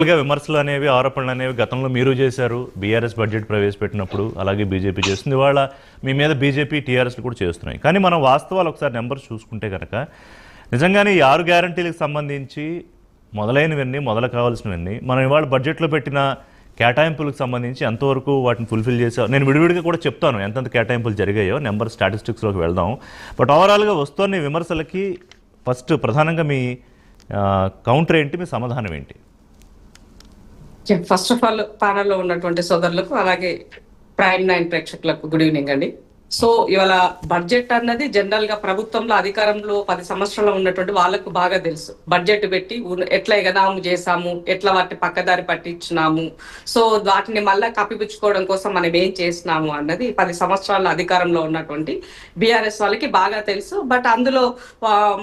విమర్శలు అనేవి ఆరోపణలు అనేవి గతంలో మీరు చేశారు బీఆర్ఎస్ బడ్జెట్ ప్రవేశపెట్టినప్పుడు అలాగే బీజేపీ చేస్తుంది ఇవాళ మీ మీద బీజేపీ టీఆర్ఎస్లు కూడా చేస్తున్నాయి కానీ మనం వాస్తవాలు ఒకసారి నెంబర్స్ చూసుకుంటే కనుక నిజంగానే ఈ 6 గ్యారంటీలకు సంబంధించి మొదలైనవన్నీ మొదలు కావాల్సినవన్నీ మనం ఇవాళ బడ్జెట్లో పెట్టిన కేటాయింపులకు సంబంధించి ఎంతవరకు వాటిని ఫుల్ఫిల్ చేసావు నేను విడివిడిగా కూడా చెప్తాను ఎంతెంత కేటాయింపులు జరిగాయో నెంబర్ స్టాటిస్టిక్స్లోకి వెళ్దాం బట్ ఓవరాల్గా వస్తున్న విమర్శలకి ఫస్ట్ ప్రధానంగా మీ కౌంటర్ ఏంటి మీ సమాధానం ఏంటి ఫస్ట్ ఆఫ్ ఆల్ ప్యానల్లో ఉన్నటువంటి సోదరులకు అలాగే ప్రైమ్ 9 ప్రేక్షకులకు గుడ్ ఈవినింగ్ అండి. సో ఇవాళ బడ్జెట్ అన్నది జనరల్ గా ప్రభుత్వంలో అధికారంలో 10 సంవత్సరాలు ఉన్నటువంటి వాళ్ళకు బాగా తెలుసు బడ్జెట్ పెట్టి ఎట్లా ఎగనాము చేసాము, ఎట్లా వాటిని పక్కదారి పట్టించినాము, సో వాటిని మళ్ళా కప్పిపుచ్చుకోవడం కోసం మనం ఏం చేసినాము అన్నది 10 సంవత్సరాల అధికారంలో ఉన్నటువంటి బీఆర్ఎస్ వాళ్ళకి బాగా తెలుసు. బట్ అందులో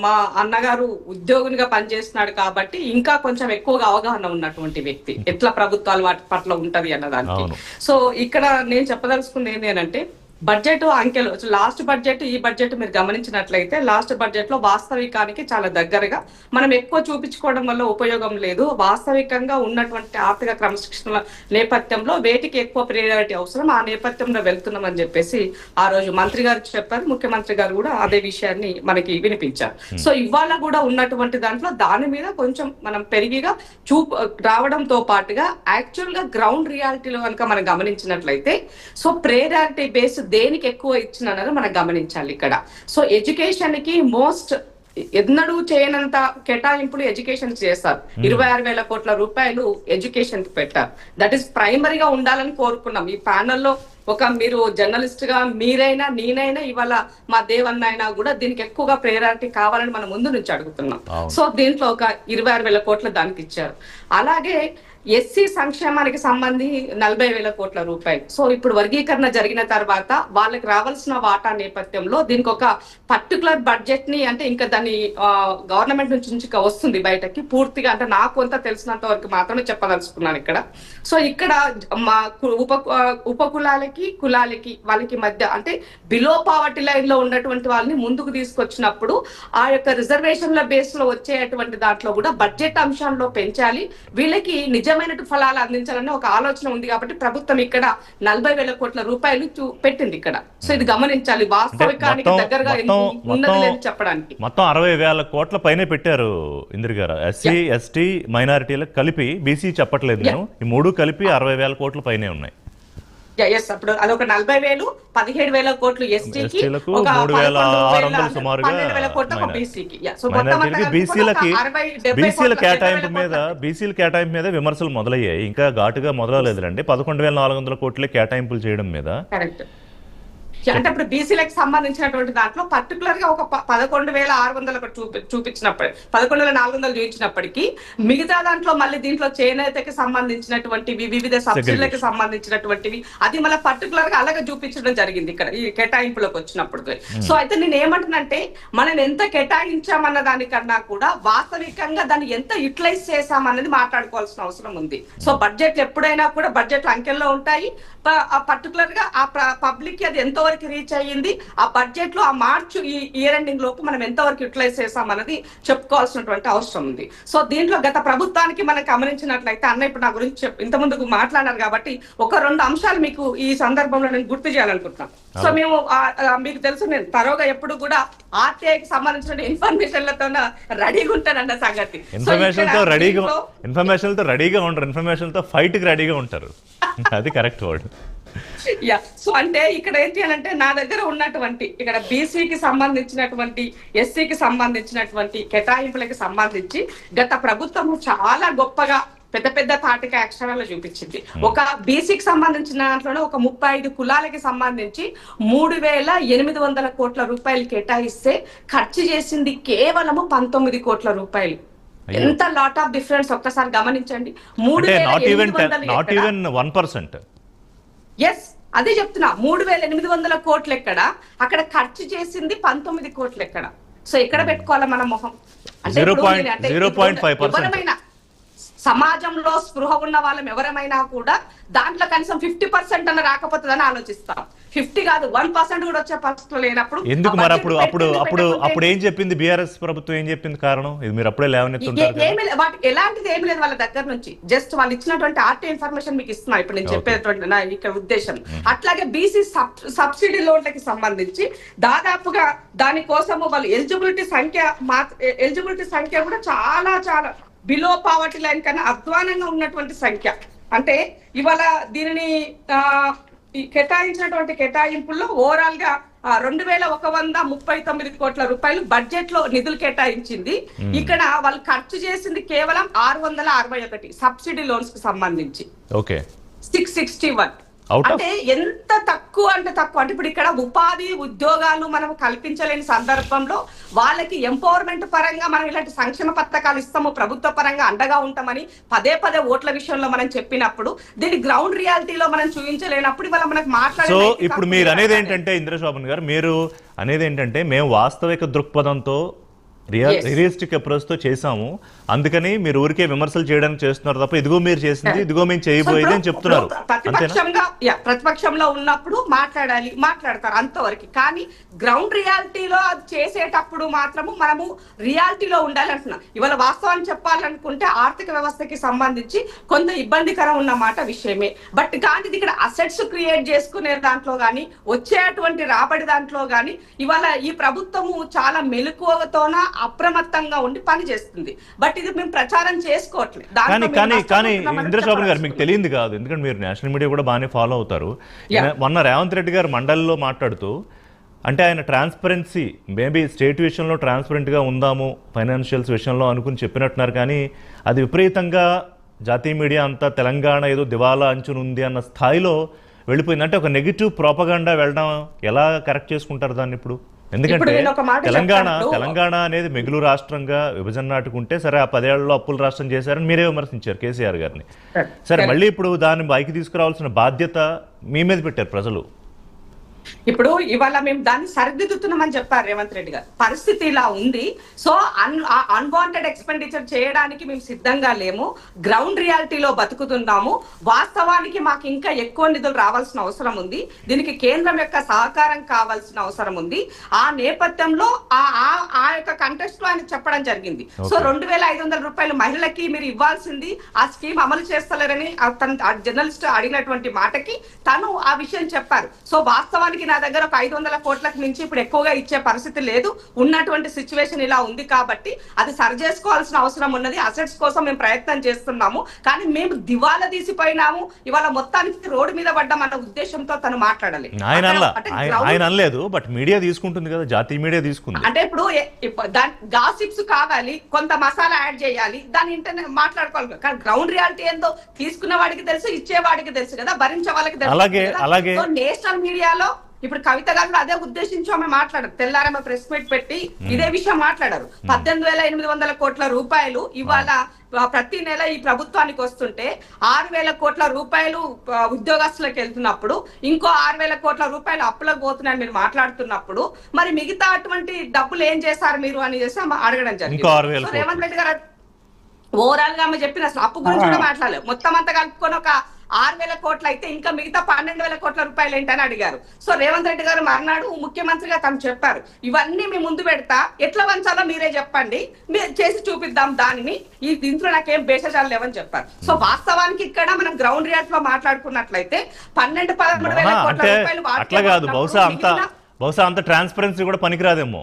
మా అన్నగారు ఉద్యోగునిగా పనిచేస్తున్నాడు కాబట్టి ఇంకా కొంచెం ఎక్కువగా అవగాహన ఉన్నటువంటి వ్యక్తి ఎట్లా ప్రభుత్వాలు వాటి పట్ల ఉంటది అన్నదానికి. సో ఇక్కడ నేను చెప్పదలుచుకుంది ఏంటంటే బడ్జెట్ అంకెలు లాస్ట్ బడ్జెట్ ఈ బడ్జెట్ మీరు గమనించినట్లయితే లాస్ట్ బడ్జెట్ లో వాస్తవికానికి చాలా దగ్గరగా మనం ఎక్కువ చూపించుకోవడం వల్ల ఉపయోగం లేదు. వాస్తవికంగా ఉన్నటువంటి ఆర్థిక క్రమశిక్షణ నేపథ్యంలో వేటికి ఎక్కువ ప్రియారిటీ అవసరం ఆ నేపథ్యంలో వెళ్తున్నాం అని చెప్పేసి ఆ రోజు మంత్రి గారు చెప్పారు, ముఖ్యమంత్రి గారు కూడా అదే విషయాన్ని మనకి వినిపించారు. సో ఇవాళ కూడా ఉన్నటువంటి దాంట్లో దాని మీద కొంచెం మనం పెరిగిగా రావడంతో పాటుగా యాక్చువల్ గా గ్రౌండ్ రియాలిటీలో కనుక మనం గమనించినట్లయితే సో ప్రియారిటీ బేస్ దేనికి ఎక్కువ ఇచ్చినది మనం గమనించాలి ఇక్కడ. సో ఎడ్యుకేషన్ కి మోస్ట్ ఎన్నడూ చేయనంత కేటాయింపులు ఎడ్యుకేషన్ చేస్తారు. 26,000 కోట్ల రూపాయలు ఎడ్యుకేషన్ కి పెట్టారు. దట్ ఈస్ ప్రైమరీగా ఉండాలని కోరుకున్నాం. ఈ ప్యానల్లో మీరు జర్నలిస్ట్ గా మీరైనా నేనైనా ఇవాళ మా దేవన్న అయినా కూడా దీనికి ఎక్కువగా ప్రయారిటీ కావాలని మనం ముందు నుంచి అడుగుతున్నాం. సో దీంట్లో ఒక 26,000 కోట్ల దానికి ఇచ్చారు. అలాగే ఎస్సీ సంక్షేమానికి సంబంధించి 40,000 కోట్ల రూపాయలు. సో ఇప్పుడు వర్గీకరణ జరిగిన తర్వాత వాళ్ళకి రావాల్సిన వాటా నేపథ్యంలో దీనికి ఒక పర్టికులర్ బడ్జెట్ ని అంటే ఇంకా దాన్ని గవర్నమెంట్ నుంచి వస్తుంది బయటకి పూర్తిగా అంటే నాకు కొంత తెలిసినంత వరకు మాత్రమే చెప్పదలుచుకున్నాను ఇక్కడ. సో ఇక్కడ మా ఉపకులాలకి కులాలకి వాళ్ళకి మధ్య అంటే బిలో పావర్టీ లైన్ లో ఉన్నటువంటి వాళ్ళని ముందుకు తీసుకొచ్చినప్పుడు ఆ యొక్క రిజర్వేషన్ల బేస్ లో వచ్చేటువంటి దాంట్లో కూడా బడ్జెట్ అంశాల్లో పెంచాలి, వీళ్ళకి నిజమైన ఫలాలు అందించాలనే ఒక ఆలోచన ఉంది కాబట్టి ప్రభుత్వం ఇక్కడ 40,000 కోట్ల రూపాయలు పెట్టింది ఇక్కడ. సో ఇది గమనించాలి వాస్తవికానికి దగ్గరగా ఉన్నది లేదు చెప్పడానికి. మొత్తం 60,000 కోట్ల పైనే పెట్టారు ఇందిర గారు. ఎస్సీ ఎస్టీ మైనారిటీలకు కలిపి బీసీ చెప్పట్లేదు నేను, ఈ 3 కలిపి 60,000 కోట్ల పైనే ఉన్నాయి. అప్పుడు అదొక 40,000 17,000 కోట్లు ఎస్టీకి, 3,600 సుమారుగా బీసీల కేటాయింపు మీద విమర్శలు మొదలయ్యాయి. ఇంకా ఘాటుగా మొదలలేదులండి. 11,400 కోట్లే కేటాయింపులు చేయడం మీద. అంటే ఇప్పుడు బీసీలకు సంబంధించినటువంటి దాంట్లో పర్టికులర్ గా ఒక 11,600 చూపించినప్పుడు 11,400 చూపించినప్పటికీ మిగతా దాంట్లో మళ్ళీ దీంట్లో చేనేతకి సంబంధించినటువంటివి వివిధ సబ్సిడీలకు సంబంధించినటువంటివి అది మళ్ళీ పర్టికులర్ గా అలాగే చూపించడం జరిగింది ఇక్కడ ఈ కేటాయింపులకు వచ్చినప్పుడు. సో అయితే నేను ఏమంటున్నంటే మనం ఎంత కేటాయించామన్న దానికన్నా కూడా వాస్తవికంగా దాన్ని ఎంత యూటిలైజ్ చేశామన్నది మాట్లాడుకోవాల్సిన అవసరం ఉంది. సో బడ్జెట్ ఎప్పుడైనా కూడా బడ్జెట్ అంకెల్లో ఉంటాయి, పర్టికులర్ గా ఆ పబ్లిక్ కి అది ఎంతవరకు రీచ్ అయ్యింది, ఆ బడ్జెట్ లో ఆ మార్చ్ ఈ ఇయర్ ఎండింగ్ లోపు మనం ఎంతవరకు యూటిలైజ్ చేసామన్నది చెప్పుకోవాల్సినటువంటి అవసరం ఉంది. సో దీంట్లో గత ప్రభుత్వానికి మనం గమనించినట్లయితే అన్న ఇప్పుడు నా గురించి ఇంత ముందుకు మాట్లాడారు కాబట్టి ఒక 2 అంశాలు మీకు ఈ సందర్భంలో నేను గుర్తు చేయాలనుకుంటున్నాను. సో మేము మీకు తెలుసు నేను తరోగా ఎప్పుడు కూడా ఆర్టీఐకి సంబంధించిన ఇన్ఫర్మేషన్లతో రెడీగా ఉంటానన్న సంగతి. ఇన్ఫర్మేషన్ తో రెడీగా ఉంటారు, ఇన్ఫర్మేషన్ తో ఫైట్ కి రెడీగా ఉంటారు. అది కరెక్ట్ వర్డ్. సో అంటే ఇక్కడ ఏంటి అని అంటే నా దగ్గర ఉన్నటువంటి ఇక్కడ బీసీకి సంబంధించినటువంటి ఎస్సీకి సంబంధించినటువంటి కేటాయింపులకి సంబంధించి గత ప్రభుత్వం చాలా గొప్పగా పెద్ద పెద్ద తాటిక అక్షరాలు చూపించింది. ఒక బీసీకి సంబంధించిన దాంట్లోనే ఒక 35 కులాలకి సంబంధించి 3,800 కోట్ల రూపాయలు కేటాయిస్తే ఖర్చు చేసింది కేవలము 19 కోట్ల రూపాయలు. ఎంత లాట్ ఆఫ్ డిఫరెన్స్ ఒక్కసారి గమనించండి. 3,800 ఎస్ అదే చెప్తున్నా 3,800 కోట్లు ఎక్కడ, అక్కడ ఖర్చు చేసింది 19 కోట్లు ఎక్కడ. సో ఎక్కడ పెట్టుకోవాలా మన మొహం అంటే సమాజంలో స్పృహ ఉన్న వాళ్ళం ఎవరమైనా కూడా దాంట్లో కనీసం 50% అన్న రాకపోతుందని ఆలోచిస్తాం. 50 కాదు 1% కూడా వచ్చే పరిస్థితులు లేనప్పుడు ఎందుకు మరి అప్పుడు ఏం చెప్పింది బీఆర్ఎస్ ప్రభుత్వం, ఏం చెప్పింది కారణం? ఇది మీరు అప్పుడే లేవనెత్తుంటారు కదా. వాటికి ఎలాంటిది ఏమి లేదు వాళ్ళ దగ్గర నుంచి. జస్ట్ వాళ్ళు ఇచ్చినటువంటి ఆర్టీ ఇన్ఫర్మేషన్ మీకు ఇస్తున్నా ఇప్పుడు నేను చెప్పేటువంటి నా ఇక్కడ ఉద్దేశం. అట్లాగే బీసీ సబ్సిడీ లోన్లకి సంబంధించి దాదాపుగా దానికోసము వాళ్ళు ఎలిజిబిలిటీ సంఖ్య కూడా చాలా చాలా బిలో పావర్టీ లైన్ కన్నా అధ్వానంగా ఉన్నటువంటి సంఖ్య. అంటే ఇవాళ దీనిని కేటాయించినటువంటి కేటాయింపుల్లో ఓవరాల్ గా 2139 కోట్ల రూపాయలు బడ్జెట్ లో నిధులు కేటాయించింది. ఇక్కడ వాళ్ళు ఖర్చు చేసింది కేవలం 661 సబ్సిడీ లోన్స్ కి సంబంధించి. ఓకే 661 అంటే ఎంత తక్కువ అంటే ఇప్పుడు ఇక్కడ ఉపాధి ఉద్యోగాలు మనం కల్పించలేని సందర్భంలో వాళ్ళకి ఎంపవర్మెంట్ పరంగా మనం ఇలాంటి సంక్షేమ పథకాలు ఇస్తాము, ప్రభుత్వ పరంగా అండగా ఉంటామని పదే ఓట్ల విషయంలో మనం చెప్పినప్పుడు దీని గ్రౌండ్ రియాలిటీలో మనం చూపించలేనప్పుడు ఇవాళ మనకు మాట్లాడే. సో ఇప్పుడు మీరు అనేది ఏంటంటే ఇంద్రశోభన్ గారు, మీరు అనేది ఏంటంటే మేము వాస్తవిక దృక్పథంతో రియలిస్టిక్ అప్రోచ్ తో చేసాము, అందుకని మీరు ఊరికే విమర్శలు చేయడానికి చేస్తున్నారు తప్ప ఇదిగో మీరు చేసింది ఇదిగో మేము చేయబోయేది అని చెప్తున్నారు. ప్రతిపక్షంలో ఉన్నప్పుడు మాట్లాడతారు అంతవరకు. కానీ గ్రౌండ్ రియాలిటీలో అది చేసేటప్పుడు మాత్రము మనము రియాలిటీలో ఉండాలి అంటున్నాం. ఇవాళ వాస్తవాన్ని చెప్పాలనుకుంటే ఆర్థిక వ్యవస్థకి సంబంధించి కొంత ఇబ్బందికరం ఉన్నమాట విషయమే. బట్ కానీ ఇక్కడ అసెట్స్ క్రియేట్ చేసుకునే దాంట్లో కానీ వచ్చేటువంటి రాబడి దాంట్లో కానీ ఇవాళ ఈ ప్రభుత్వము చాలా మెలకువతోన అప్రమత్తంగా ఉండి పని చేస్తుంది. బట్ ఇది మేము ప్రచారం చేసుకోవట్లేదు. కానీ ఇంద్రశోభన్ గారు మీకు తెలియదు కాదు, ఎందుకంటే మీరు నేషనల్ మీడియా కూడా బాగానే ఫాలో అవుతారు. మొన్న రేవంత్ రెడ్డి గారు మండలిలో మాట్లాడుతూ అంటే ఆయన ట్రాన్స్పరెన్సీ మేబీ స్టేట్ విషయంలో ట్రాన్స్పరెంట్గా ఉందాము ఫైనాన్షియల్స్ విషయంలో అనుకుని చెప్పినట్టున్నారు, కానీ అది విపరీతంగా జాతీయ మీడియా అంతా తెలంగాణ ఏదో దివాలా అంచునుంది అన్న స్థాయిలో వెళ్ళిపోయింది. అంటే ఒక నెగిటివ్ ప్రోపగండా వెళ్ళడం ఎలా కరెక్ట్ చేసుకుంటారు దాన్ని ఇప్పుడు? ఎందుకంటే తెలంగాణ అనేది మిగులు రాష్ట్రంగా విభజన నాటుకుంటే సరే ఆ 10 ఏళ్లలో అప్పుల రాష్ట్రం చేశారని మీరే విమర్శించారు కేసీఆర్ గారిని. సరే మళ్ళీ ఇప్పుడు దాన్ని పైకి తీసుకురావాల్సిన బాధ్యత మీ మీద పెట్టారు ప్రజలు. ఇప్పుడు ఇవాళ మేము దాన్ని సరిదిద్దుతున్నామని చెప్పారు రేవంత్ రెడ్డి గారు. పరిస్థితి ఇలా ఉంది, సో అన్వాంటెడ్ ఎక్స్పెండిచర్ చేయడానికి మేము సిద్ధంగా లేము, గ్రౌండ్ రియాలిటీలో బతుకుతున్నాము. వాస్తవానికి మాకు ఇంకా ఎక్కువ నిధులు రావాల్సిన అవసరం ఉంది, దీనికి కేంద్రం యొక్క సహకారం కావాల్సిన అవసరం ఉంది. ఆ నేపథ్యంలో ఆ యొక్క కంటెక్స్ట్ లో ఆయన చెప్పడం జరిగింది. సో 2500 రూపాయలు మహిళలకి మీరు ఇవ్వాల్సింది ఆ స్కీమ్ అమలు చేస్తలేరని జర్నలిస్ట్ అడిగినటువంటి మాటకి తను ఆ విషయం చెప్పారు. సో వాస్తవానికి నా దగ్గర ఒక 500 కోట్లకు మించి ఇప్పుడు ఎక్కువగా ఇచ్చే పరిస్థితి లేదు, ఉన్నటువంటి సిచ్యువేషన్ ఇలా ఉంది కాబట్టి అది సరి చేసుకోవాల్సిన అవసరం ఉన్నది. అసెట్స్ కోసం మేము ప్రయత్నం చేస్తున్నాము, కానీ మేము దివాలా తీసిపోయినాము, ఇవాళ మొత్తానికి రోడ్డు మీద పడ్డామన్న ఉద్దేశంతో తను మాట్లాడాలి. ఆయన అనలేదు, బట్ మీడియా తీసుకుంటుంది కదా, జాతీయ మీడియా తీసుకుంది. అంటే ఇప్పుడు గాసిప్స్ కావాలి, కొంత మసాలా యాడ్ చేయాలి, దాని ఇంటర్నెట్ మాట్లాడుకోవాలి. కానీ గ్రౌండ్ రియాలిటీ ఏందో తీసుకున్న వాడికి తెలుసు, ఇచ్చేవాడికి తెలుసు కదా, భరించే వాళ్ళకి తెలుసు. నేషనల్ మీడియాలో ఇప్పుడు కవిత గారు అదే ఉద్దేశించి ఆమె మాట్లాడారు. తెల్లారమ్మ ప్రెస్ మీట్ పెట్టి ఇదే విషయం మాట్లాడారు. 18,800 కోట్ల రూపాయలు ఇవాళ ప్రతి నెల ఈ ప్రభుత్వానికి వస్తుంటే 6,000 కోట్ల రూపాయలు ఉద్యోగస్తులకు వెళ్తున్నప్పుడు ఇంకో 6,000 కోట్ల రూపాయలు అప్పులకు పోతున్నాయని మీరు మాట్లాడుతున్నప్పుడు మరి మిగతా అటువంటి డబ్బులు ఏం చేశారు మీరు అని చేసి అడగడం జరిగింది. రేవంత్ రెడ్డి గారు ఓవరాల్ గా ఆమె చెప్పిన అసలు అప్పు గురించి కూడా మాట్లాడలేదు. మొత్తం అంతా కలుపుకొని ఒక 6,000 కోట్లు అయితే ఇంకా మిగతా 12,000 కోట్ల రూపాయలు ఏంటని అడిగారు. సో రేవంత్ రెడ్డి గారు మర్నాడు ముఖ్యమంత్రిగా తను చెప్పారు, ఇవన్నీ మీ ముందు పెడతా, ఎట్లా వంచాలో మీరే చెప్పండి, మీరు చేసి చూపిద్దాం దానిని, ఈ దీంట్లో నాకేం భేషజాలు లేవని చెప్పారు. సో వాస్తవానికి ఇక్కడ మనం గ్రౌండ్ రియాలిటీ లో మాట్లాడుకున్నట్లయితే 12-13 వేల కోట్ల రూపాయలు అట్లా కాదు, బహుశా అంత ట్రాన్స్పరెన్సీ కూడా పనికిరాదేమో.